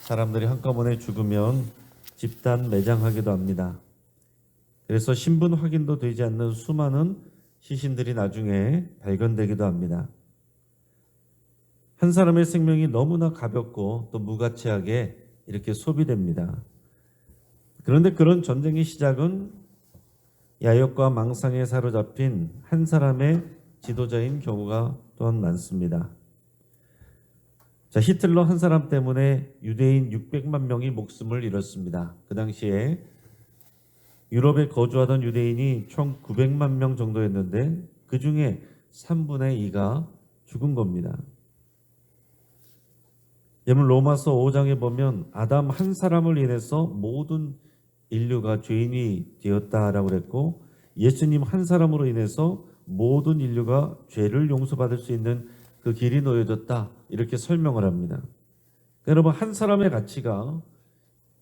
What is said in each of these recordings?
사람들이 한꺼번에 죽으면 집단 매장하기도 합니다. 그래서 신분 확인도 되지 않는 수많은 시신들이 나중에 발견되기도 합니다. 한 사람의 생명이 너무나 가볍고 또 무가치하게 이렇게 소비됩니다. 그런데 그런 전쟁의 시작은 야욕과 망상에 사로잡힌 한 사람의 지도자인 경우가 또한 많습니다. 자, 히틀러 한 사람 때문에 유대인 600만 명이 목숨을 잃었습니다. 그 당시에 유럽에 거주하던 유대인이 총 900만 명 정도였는데 그 중에 3분의 2가 죽은 겁니다. 여러분 로마서 5장에 보면 아담 한 사람을 인해서 모든 인류가 죄인이 되었다라고 그랬고 예수님 한 사람으로 인해서 모든 인류가 죄를 용서받을 수 있는 그 길이 놓여졌다 이렇게 설명을 합니다. 여러분 한 사람의 가치가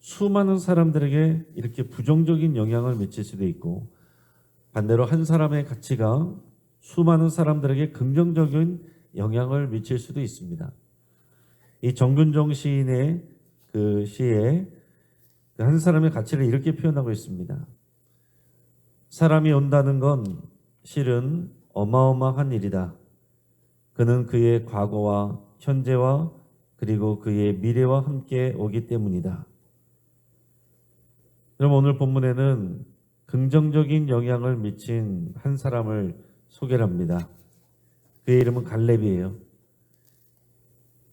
수많은 사람들에게 이렇게 부정적인 영향을 미칠 수도 있고 반대로 한 사람의 가치가 수많은 사람들에게 긍정적인 영향을 미칠 수도 있습니다. 이 정균종 시인의 그 시에 한 사람의 가치를 이렇게 표현하고 있습니다. 사람이 온다는 건 실은 어마어마한 일이다. 그는 그의 과거와 현재와 그리고 그의 미래와 함께 오기 때문이다. 그럼 오늘 본문에는 긍정적인 영향을 미친 한 사람을 소개를 합니다. 그의 이름은 갈렙이에요.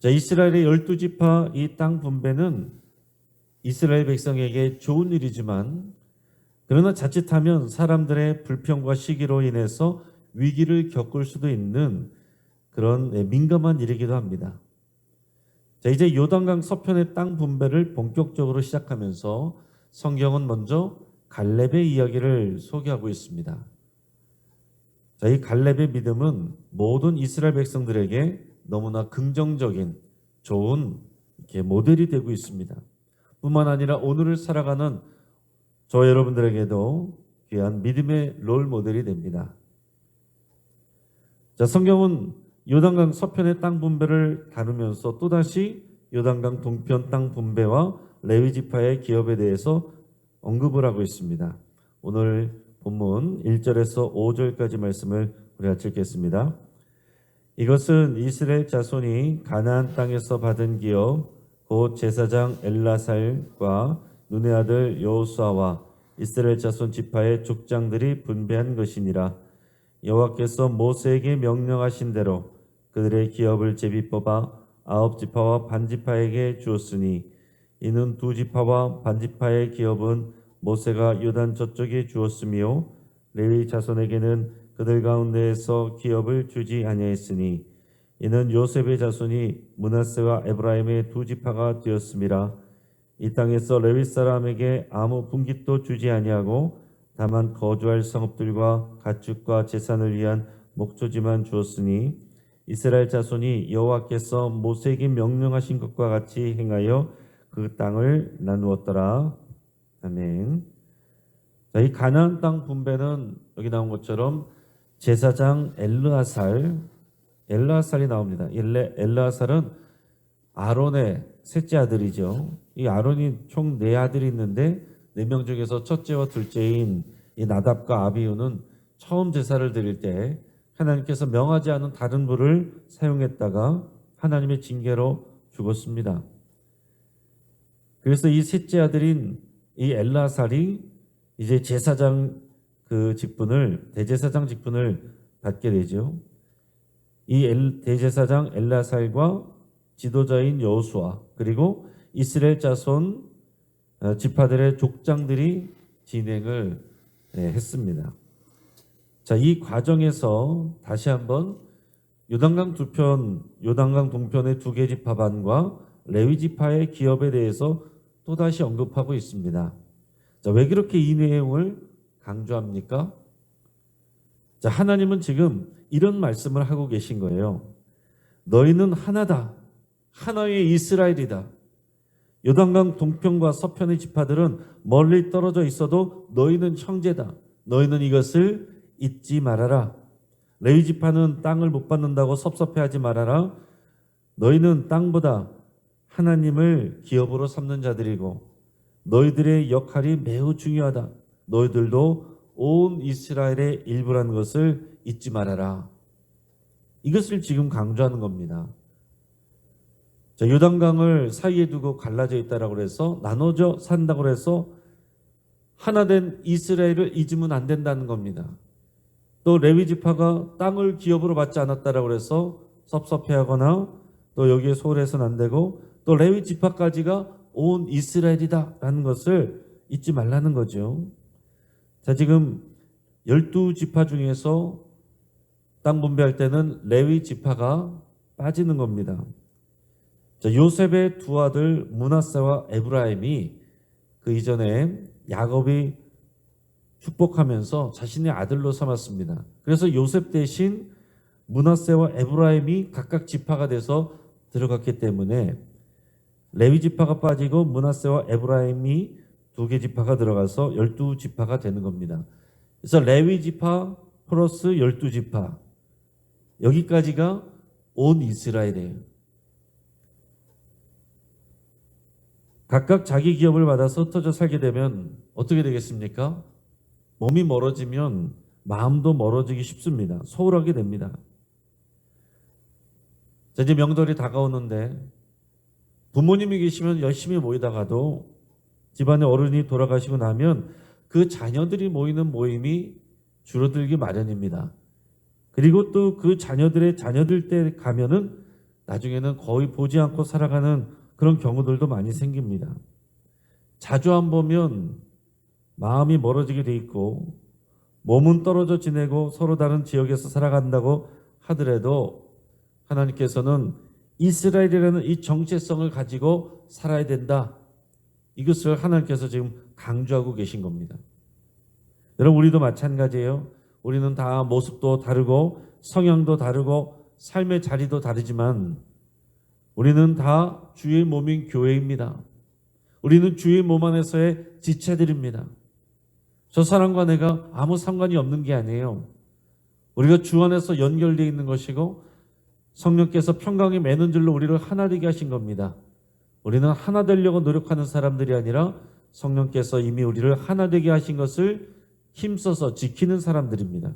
자, 이스라엘의 12지파 이 땅 분배는 이스라엘 백성에게 좋은 일이지만 그러나 자칫하면 사람들의 불평과 시기로 인해서 위기를 겪을 수도 있는 그런 민감한 일이기도 합니다. 자, 이제 요단강 서편의 땅 분배를 본격적으로 시작하면서 성경은 먼저 갈렙의 이야기를 소개하고 있습니다. 자, 이 갈렙의 믿음은 모든 이스라엘 백성들에게 너무나 긍정적인 좋은 이렇게 모델이 되고 있습니다. 뿐만 아니라 오늘을 살아가는 저 여러분들에게도 귀한 믿음의 롤 모델이 됩니다. 자, 성경은 요단강 서편의 땅 분배를 다루면서 또다시 요단강 동편 땅 분배와 레위 지파의 기업에 대해서 언급을 하고 있습니다. 오늘 본문 1절에서 5절까지 말씀을 우리가 읽겠습니다. 이것은 이스라엘 자손이 가나안 땅에서 받은 기업 곧 제사장 엘라살과 눈의 아들 여호수아와 이스라엘 자손 지파의 족장들이 분배한 것이니라. 여호와께서 모세에게 명령하신 대로 그들의 기업을 제비 뽑아 9지파와 반지파에게 주었으니 이는 2지파와 반지파의 기업은 모세가 요단 저쪽에 주었으며 레위 자손에게는 그들 가운데에서 기업을 주지 아니하였으니 이는 요셉의 자손이 므낫세와 에브라임의 2지파가 되었음이라. 이 땅에서 레위 사람에게 아무 분깃도 주지 아니하고 다만 거주할 성읍들과 가축과 재산을 위한 목조지만 주었으니 이스라엘 자손이 여호와께서 모세에게 명령하신 것과 같이 행하여 그 땅을 나누었더라. 아멘. 자, 이 가나안 땅 분배는 여기 나온 것처럼 제사장 엘르아살이 나옵니다. 엘르아살은 아론의 셋째 아들이죠. 이 아론이 총 4아들이 있는데 4명 중에서 첫째와 둘째인 이 나답과 아비후는 처음 제사를 드릴 때 하나님께서 명하지 않은 다른 불을 사용했다가 하나님의 징계로 죽었습니다. 그래서 이 셋째 아들인 이 엘르아살이 이제 제사장 대제사장 직분을 받게 되죠. 이 대제사장 엘르아살과 지도자인 여호수아 그리고 이스라엘 자손 지파들의 족장들이 진행을 했습니다. 자, 이 과정에서 다시 한번 요단강 동편의 2개 지파반과 레위 지파의 기업에 대해서 또다시 언급하고 있습니다. 자, 왜 그렇게 이 내용을 강조합니까? 자, 하나님은 지금 이런 말씀을 하고 계신 거예요. 너희는 하나다. 하나의 이스라엘이다. 요단강 동편과 서편의 지파들은 멀리 떨어져 있어도 너희는 형제다. 너희는 이것을 잊지 말아라. 레위 지파는 땅을 못 받는다고 섭섭해하지 말아라. 너희는 땅보다 하나님을 기업으로 삼는 자들이고 너희들의 역할이 매우 중요하다. 너희들도 온 이스라엘의 일부라는 것을 잊지 말아라. 이것을 지금 강조하는 겁니다. 자, 요단강을 사이에 두고 갈라져 있다라고 해서 나눠져 산다고 해서 하나 된 이스라엘을 잊으면 안 된다는 겁니다. 또 레위 지파가 땅을 기업으로 받지 않았다라고 해서 섭섭해하거나 또 여기에 소홀해서는 안 되고 또 레위 지파까지가 온 이스라엘이다라는 것을 잊지 말라는 거죠. 자, 지금 12지파 중에서 땅 분배할 때는 레위 지파가 빠지는 겁니다. 자, 요셉의 두 아들 므낫세와 에브라임이 그 이전에 야곱이 축복하면서 자신의 아들로 삼았습니다. 그래서 요셉 대신 므낫세와 에브라임이 각각 지파가 돼서 들어갔기 때문에 레위 지파가 빠지고 므낫세와 에브라임이 두 개 지파가 들어가서 12지파가 되는 겁니다. 그래서 레위 지파 플러스 12지파 여기까지가 온 이스라엘이에요. 각각 자기 기업을 받아서 흩어져 살게 되면 어떻게 되겠습니까? 몸이 멀어지면 마음도 멀어지기 쉽습니다. 소홀하게 됩니다. 자, 이제 명절이 다가오는데 부모님이 계시면 열심히 모이다가도 집안의 어른이 돌아가시고 나면 그 자녀들이 모이는 모임이 줄어들기 마련입니다. 그리고 또 그 자녀들의 자녀들 때 가면은 나중에는 거의 보지 않고 살아가는 그런 경우들도 많이 생깁니다. 자주 안 보면 마음이 멀어지게 돼 있고 몸은 떨어져 지내고 서로 다른 지역에서 살아간다고 하더라도 하나님께서는 이스라엘이라는 이 정체성을 가지고 살아야 된다. 이것을 하나님께서 지금 강조하고 계신 겁니다. 여러분, 우리도 마찬가지예요. 우리는 다 모습도 다르고 성향도 다르고 삶의 자리도 다르지만 우리는 다 주의 몸인 교회입니다. 우리는 주의 몸 안에서의 지체들입니다. 저 사람과 내가 아무 상관이 없는 게 아니에요. 우리가 주 안에서 연결되어 있는 것이고 성령께서 평강의 매는줄로 우리를 하나 되게 하신 겁니다. 우리는 하나 되려고 노력하는 사람들이 아니라 성령께서 이미 우리를 하나 되게 하신 것을 힘써서 지키는 사람들입니다.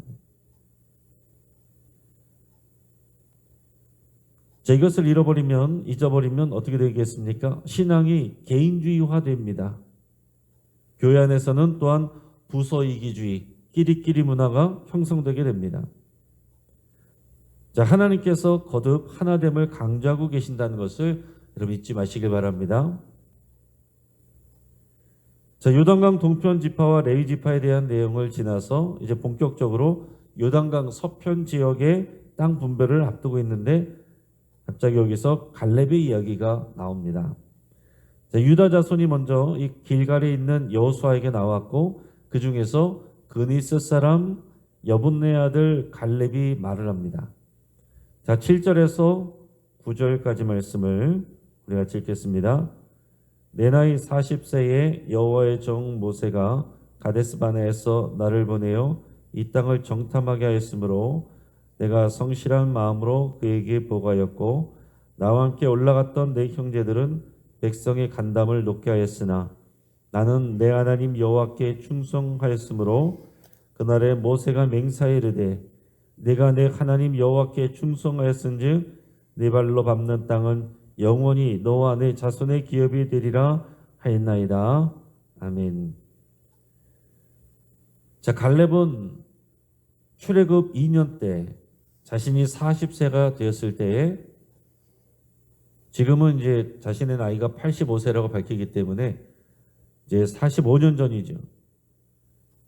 자, 이것을 잊어버리면 어떻게 되겠습니까? 신앙이 개인주의화됩니다. 교회 안에서는 또한 부서이기주의, 끼리끼리 문화가 형성되게 됩니다. 자, 하나님께서 거듭 하나됨을 강조하고 계신다는 것을 여러분 잊지 마시길 바랍니다. 자, 요단강 동편 지파와 레위 지파에 대한 내용을 지나서 이제 본격적으로 요단강 서편 지역의 땅 분배를 앞두고 있는데 갑자기 여기서 갈렙의 이야기가 나옵니다. 자, 유다 자손이 먼저 이 길갈에 있는 여호수아에게 나왔고 그 중에서 그니스 사람 여분네 아들 갈렙이 말을 합니다. 자, 7절에서 9절까지 말씀을 우리가 같이 읽겠습니다. 내 나이 40세에 여호와의 종 모세가 가데스 바네에서 나를 보내어 이 땅을 정탐하게 하였으므로 내가 성실한 마음으로 그에게 보고하였고 나와 함께 올라갔던 내 형제들은 백성의 간담을 높게 하였으나 나는 내 하나님 여호와께 충성하였으므로 그날에 모세가 맹세하여 이르되 내가 내 하나님 여호와께 충성하였은즉 네 발로 밟는 땅은 영원히 너와 내 자손의 기업이 되리라 하였나이다. 아멘. 자, 갈렙은 출애굽 2년 때 자신이 40세가 되었을 때에 지금은 이제 자신의 나이가 85세라고 밝히기 때문에 이제 45년 전이죠.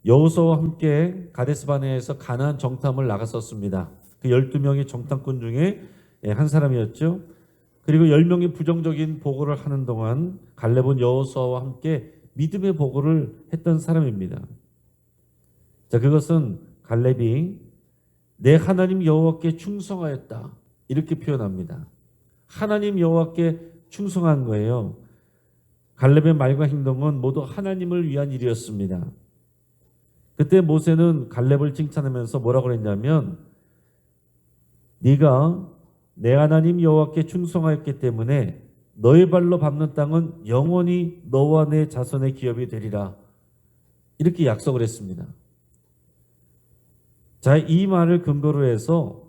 여호수아와 함께 가데스바네에서 가나안 정탐을 나갔었습니다. 그 12명의 정탐꾼 중에 한 사람이었죠. 그리고 10명이 부정적인 보고를 하는 동안 갈렙은 여호수아와 함께 믿음의 보고를 했던 사람입니다. 자, 그것은 갈렙이 내 하나님 여호와께 충성하였다 이렇게 표현합니다. 하나님 여호와께 충성한 거예요. 갈렙의 말과 행동은 모두 하나님을 위한 일이었습니다. 그때 모세는 갈렙을 칭찬하면서 뭐라고 그랬냐면 네가 내 하나님 여호와께 충성하였기 때문에 너의 발로 밟는 땅은 영원히 너와 내 자손의 기업이 되리라. 이렇게 약속을 했습니다. 자, 이 말을 근거로 해서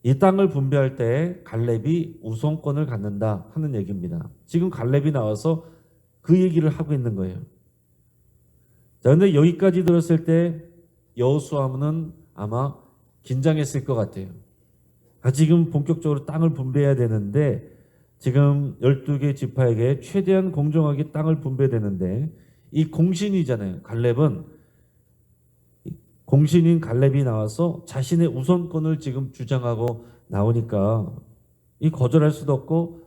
이 땅을 분배할 때 갈렙이 우선권을 갖는다 하는 얘기입니다. 지금 갈렙이 나와서 그 얘기를 하고 있는 거예요. 자, 근데 여기까지 들었을 때 여호수아는 아마 긴장했을 것 같아요. 지금 본격적으로 땅을 분배해야 되는데 지금 12개 지파에게 최대한 공정하게 땅을 분배되는데 이 공신이잖아요. 갈렙은 공신인 갈렙이 나와서 자신의 우선권을 지금 주장하고 나오니까 이 거절할 수도 없고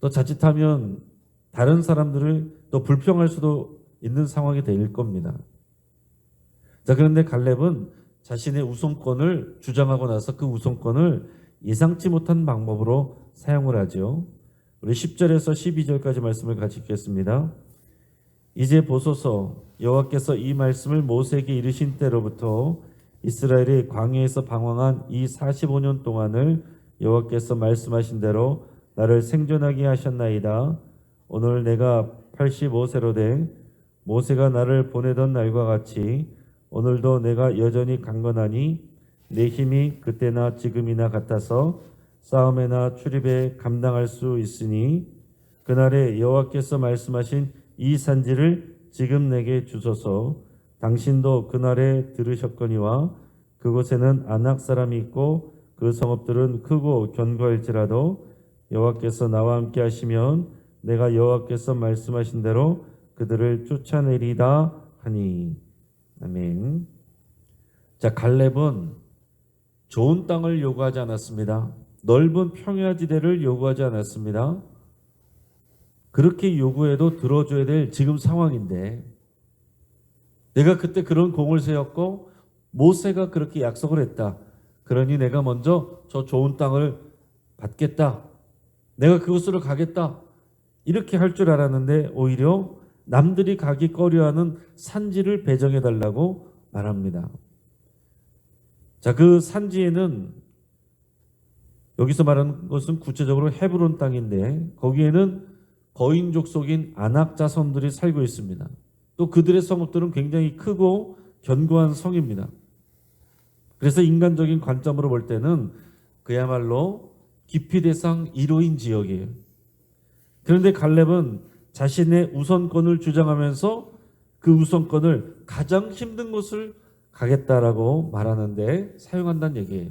또 자칫하면 다른 사람들을 또 불평할 수도 있는 상황이 될 겁니다. 자, 그런데 갈렙은 자신의 우선권을 주장하고 나서 그 우선권을 예상치 못한 방법으로 사용을 하죠. 우리 10절에서 12절까지 말씀을 같이 읽겠습니다. 이제 보소서, 여호와께서 이 말씀을 모세에게 이르신 때로부터 이스라엘이 광야에서 방황한 이 45년 동안을 여호와께서 말씀하신 대로 나를 생존하게 하셨나이다. 오늘 내가 85세로 된 모세가 나를 보내던 날과 같이 오늘도 내가 여전히 강건하니 내 힘이 그때나 지금이나 같아서 싸움에나 출입에 감당할 수 있으니 그날에 여호와께서 말씀하신 이 산지를 지금 내게 주소서. 당신도 그날에 들으셨거니와 그곳에는 아낙 사람이 있고 그 성읍들은 크고 견고할지라도 여호와께서 나와 함께 하시면 내가 여호와께서 말씀하신 대로 그들을 쫓아내리다 하니. 아멘. 자, 갈렙은 좋은 땅을 요구하지 않았습니다. 넓은 평야지대를 요구하지 않았습니다. 그렇게 요구해도 들어줘야 될 지금 상황인데 내가 그때 그런 공을 세웠고 모세가 그렇게 약속을 했다. 그러니 내가 먼저 저 좋은 땅을 받겠다. 내가 그곳으로 가겠다. 이렇게 할 줄 알았는데 오히려 남들이 가기 꺼려하는 산지를 배정해달라고 말합니다. 자, 그 산지에는 여기서 말하는 것은 구체적으로 헤브론 땅인데 거기에는 거인족 속인 아낙 자손들이 살고 있습니다. 또 그들의 성읍들은 굉장히 크고 견고한 성입니다. 그래서 인간적인 관점으로 볼 때는 그야말로 기피 대상 1호인 지역이에요. 그런데 갈렙은 자신의 우선권을 주장하면서 그 우선권을 가장 힘든 곳을 가겠다라고 말하는데 사용한다는 얘기예요.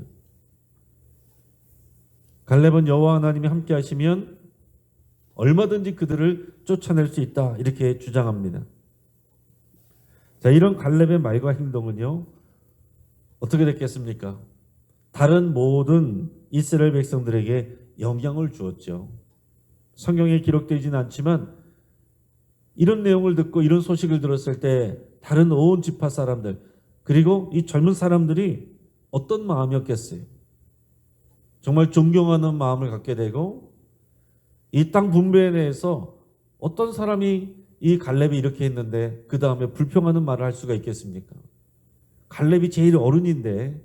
갈렙은 여호와 하나님이 함께 하시면 얼마든지 그들을 쫓아낼 수 있다 이렇게 주장합니다. 자, 이런 갈렙의 말과 행동은요 어떻게 됐겠습니까? 다른 모든 이스라엘 백성들에게 영향을 주었죠. 성경에 기록되지는 않지만 이런 내용을 듣고 이런 소식을 들었을 때 다른 온 지파 사람들 그리고 이 젊은 사람들이 어떤 마음이었겠어요? 정말 존경하는 마음을 갖게 되고 이 땅 분배에 대해서 어떤 사람이 이 갈렙이 이렇게 했는데 그 다음에 불평하는 말을 할 수가 있겠습니까? 갈렙이 제일 어른인데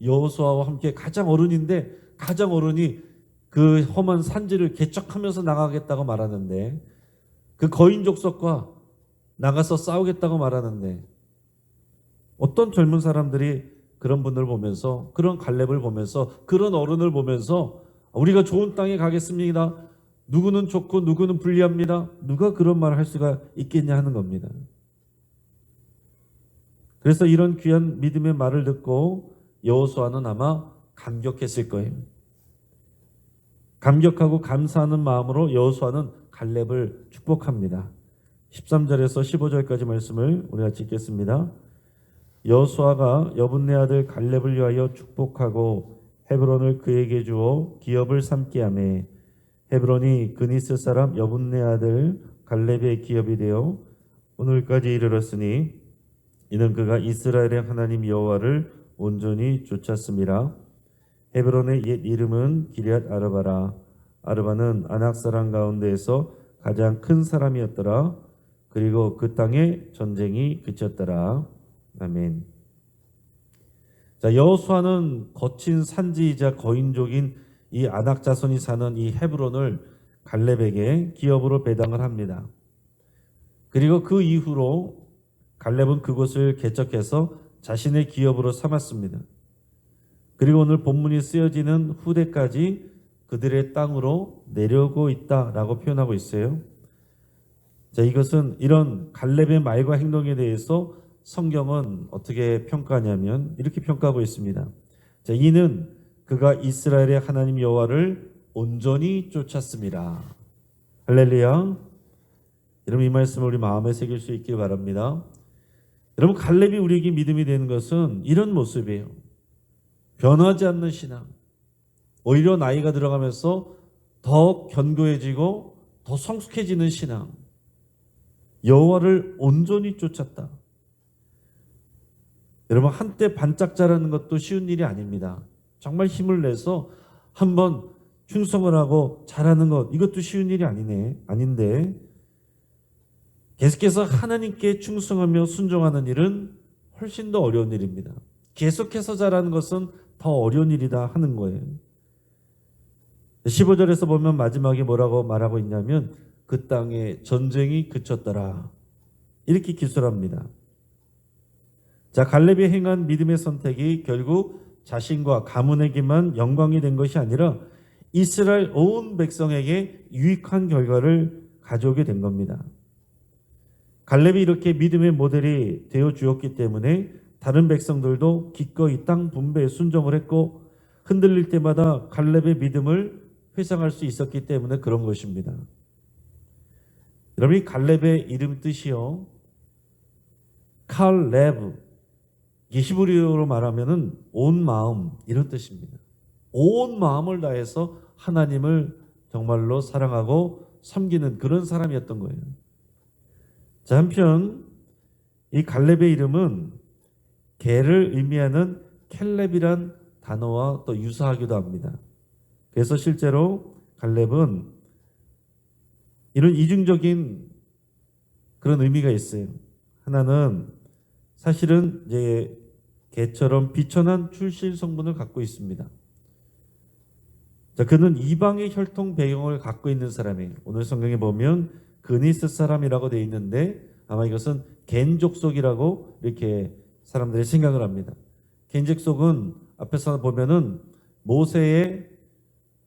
여호수아와 함께 가장 어른인데 가장 어른이 그 험한 산지를 개척하면서 나가겠다고 말하는데 그 거인 족속과 나가서 싸우겠다고 말하는데 어떤 젊은 사람들이 그런 분들 보면서 그런 갈렙을 보면서 그런 어른을 보면서 우리가 좋은 땅에 가겠습니다. 누구는 좋고 누구는 불리합니다. 누가 그런 말을 할 수가 있겠냐 하는 겁니다. 그래서 이런 귀한 믿음의 말을 듣고 여호수아는 아마 감격했을 거예요. 감격하고 감사하는 마음으로 여호수아는 갈렙을 축복합니다. 13절에서 15절까지 말씀을 우리가 읽겠습니다. 여호수아가 여분네 아들 갈렙을 위하여 축복하고 헤브론을 그에게 주어 기업을 삼게 하며 헤브론이 그니스 사람 여분네 아들 갈렙의 기업이 되어 오늘까지 이르렀으니 이는 그가 이스라엘의 하나님 여호와를 온전히 쫓았습니다. 헤브론의 옛 이름은 기럇 아르바라. 아르바는 아낙 사람 가운데에서 가장 큰 사람이었더라. 그리고 그 땅에 전쟁이 그쳤더라. 아멘. 자, 여호수아는 거친 산지이자 거인족인 이 아낙 자손이 사는 이 헤브론을 갈렙에게 기업으로 배당을 합니다. 그리고 그 이후로 갈렙은 그곳을 개척해서 자신의 기업으로 삼았습니다. 그리고 오늘 본문이 쓰여지는 후대까지 그들의 땅으로 내려오고 있다라고 표현하고 있어요. 자, 이것은 이런 갈렙의 말과 행동에 대해서 성경은 어떻게 평가하냐면 이렇게 평가하고 있습니다. 자, 이는 그가 이스라엘의 하나님 여호와를 온전히 쫓았습니다. 할렐루야. 여러분, 이 말씀을 우리 마음에 새길 수 있길 바랍니다. 여러분, 갈렙이 우리에게 믿음이 되는 것은 이런 모습이에요. 변하지 않는 신앙. 오히려 나이가 들어가면서 더 견고해지고 더 성숙해지는 신앙. 여호와를 온전히 쫓았다. 여러분, 한때 반짝 자라는 것도 쉬운 일이 아닙니다. 정말 힘을 내서 한번 충성을 하고 잘하는 것, 이것도 쉬운 일이 아닌데 계속해서 하나님께 충성하며 순종하는 일은 훨씬 더 어려운 일입니다. 계속해서 자라는 것은 더 어려운 일이다 하는 거예요. 15절에서 보면 마지막에 뭐라고 말하고 있냐면 그 땅에 전쟁이 그쳤더라. 이렇게 기술합니다. 자, 갈렙이 행한 믿음의 선택이 결국 자신과 가문에게만 영광이 된 것이 아니라 이스라엘 온 백성에게 유익한 결과를 가져오게 된 겁니다. 갈렙이 이렇게 믿음의 모델이 되어 주었기 때문에 다른 백성들도 기꺼이 땅 분배에 순종을 했고 흔들릴 때마다 갈렙의 믿음을 회상할 수 있었기 때문에 그런 것입니다. 여러분, 이 갈렙의 이름 뜻이요, 칼레브, 히브리어로 말하면은 온 마음, 이런 뜻입니다. 온 마음을 다해서 하나님을 정말로 사랑하고 섬기는 그런 사람이었던 거예요. 자, 한편 이 갈렙의 이름은 개를 의미하는 켈렙이란 단어와 또 유사하기도 합니다. 그래서 실제로 갈렙은 이런 이중적인 그런 의미가 있어요. 하나는 사실은 이제 개처럼 비천한 출신 성분을 갖고 있습니다. 자, 그는 이방의 혈통 배경을 갖고 있는 사람이에요. 오늘 성경에 보면 그니스 사람이라고 되어 있는데 아마 이것은 겐 족속이라고 이렇게 사람들이 생각을 합니다. 겐 족속은 앞에서 보면은 모세의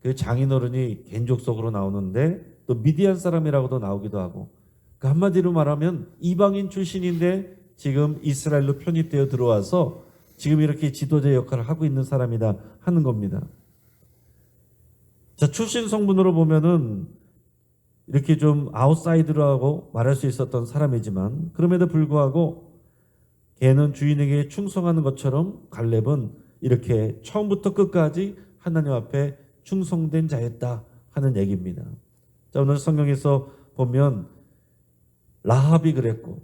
그 장인어른이 겐 족속으로 나오는데 또 미디안 사람이라고도 나오기도 하고, 그 한마디로 말하면 이방인 출신인데 지금 이스라엘로 편입되어 들어와서 지금 이렇게 지도자 역할을 하고 있는 사람이다 하는 겁니다. 자, 출신 성분으로 보면은 이렇게 좀 아웃사이더라고 말할 수 있었던 사람이지만 그럼에도 불구하고 걔는 주인에게 충성하는 것처럼 갈렙은 이렇게 처음부터 끝까지 하나님 앞에 충성된 자였다 하는 얘기입니다. 자, 오늘 성경에서 보면 라합이 그랬고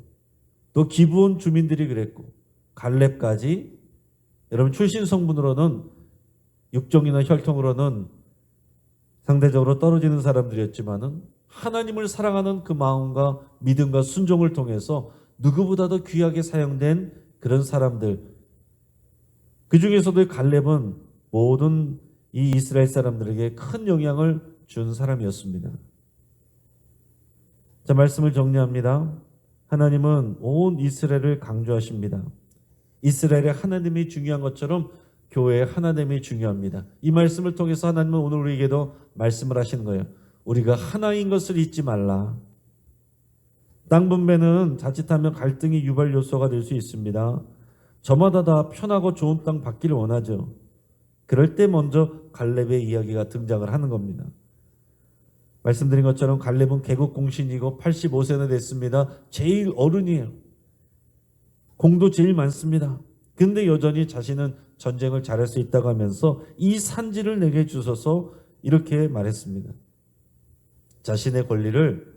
또 기브온 주민들이 그랬고 갈렙까지 여러분 출신 성분으로는 육종이나 혈통으로는 상대적으로 떨어지는 사람들이었지만은 하나님을 사랑하는 그 마음과 믿음과 순종을 통해서 누구보다도 귀하게 사용된 그런 사람들, 그 중에서도 갈렙은 모든 이 이스라엘 사람들에게 큰 영향을 준 사람이었습니다. 자, 말씀을 정리합니다. 하나님은 온 이스라엘을 강조하십니다. 이스라엘의 하나님이 중요한 것처럼 교회의 하나님이 중요합니다. 이 말씀을 통해서 하나님은 오늘 우리에게도 말씀을 하시는 거예요. 우리가 하나인 것을 잊지 말라. 땅 분배는 자칫하면 갈등의 유발 요소가 될 수 있습니다. 저마다 다 편하고 좋은 땅 받기를 원하죠. 그럴 때 먼저 갈렙의 이야기가 등장을 하는 겁니다. 말씀드린 것처럼 갈렙은 개국 공신이고 85세나 됐습니다. 제일 어른이에요. 공도 제일 많습니다. 근데 여전히 자신은 전쟁을 잘할 수 있다고 하면서 이 산지를 내게 주소서 이렇게 말했습니다. 자신의 권리를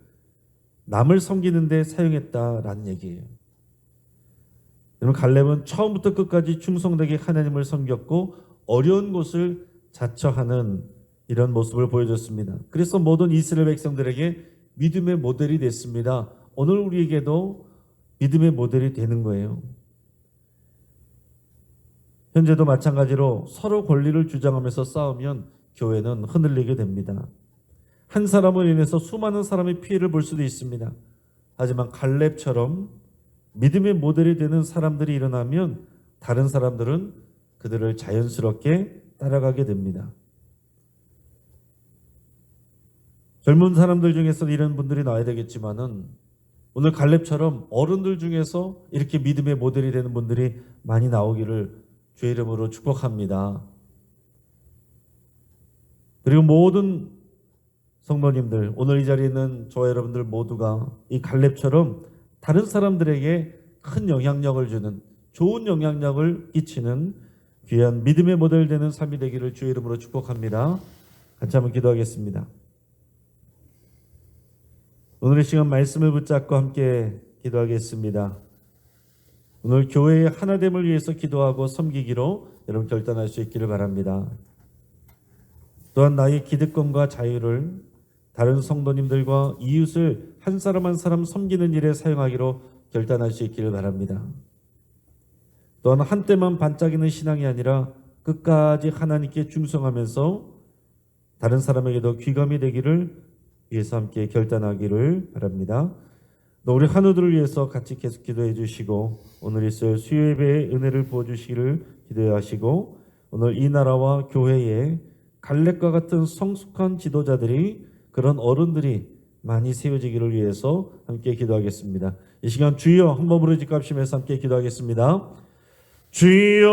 남을 섬기는 데 사용했다라는 얘기예요. 여러분, 갈렙은 처음부터 끝까지 충성되게 하나님을 섬겼고 어려운 곳을 자처하는 이런 모습을 보여줬습니다. 그래서 모든 이스라엘 백성들에게 믿음의 모델이 됐습니다. 오늘 우리에게도 믿음의 모델이 되는 거예요. 현재도 마찬가지로 서로 권리를 주장하면서 싸우면 교회는 흔들리게 됩니다. 한 사람으로 인해서 수많은 사람의 피해를 볼 수도 있습니다. 하지만 갈렙처럼 믿음의 모델이 되는 사람들이 일어나면 다른 사람들은 그들을 자연스럽게 따라가게 됩니다. 젊은 사람들 중에서 이런 분들이 나와야 되겠지만은 오늘 갈렙처럼 어른들 중에서 이렇게 믿음의 모델이 되는 분들이 많이 나오기를 주의 이름으로 축복합니다. 그리고 모든 성도님들, 오늘 이 자리에 있는 저와 여러분들 모두가 이 갈렙처럼 다른 사람들에게 큰 영향력을 주는, 좋은 영향력을 끼치는 귀한 믿음의 모델 되는 삶이 되기를 주의 이름으로 축복합니다. 같이 한번 기도하겠습니다. 오늘 이 시간 말씀을 붙잡고 함께 기도하겠습니다. 오늘 교회의 하나됨을 위해서 기도하고 섬기기로 여러분 결단할 수 있기를 바랍니다. 또한 나의 기득권과 자유를 다른 성도님들과 이웃을 한 사람 한 사람 섬기는 일에 사용하기로 결단할 수 있기를 바랍니다. 또한 한때만 반짝이는 신앙이 아니라 끝까지 하나님께 충성하면서 다른 사람에게도 귀감이 되기를 위해서 함께 결단하기를 바랍니다. 또 우리 한우들을 위해서 같이 계속 기도해 주시고 오늘 있을 수요예배의 은혜를 부어주시기를 기도하시고 오늘 이 나라와 교회에 갈렙과 같은 성숙한 지도자들이 그런 어른들이 많이 세워지기를 위해서 함께 기도하겠습니다. 이 시간 주여 한번 부르짖갑시면서 함께 기도하겠습니다. 주여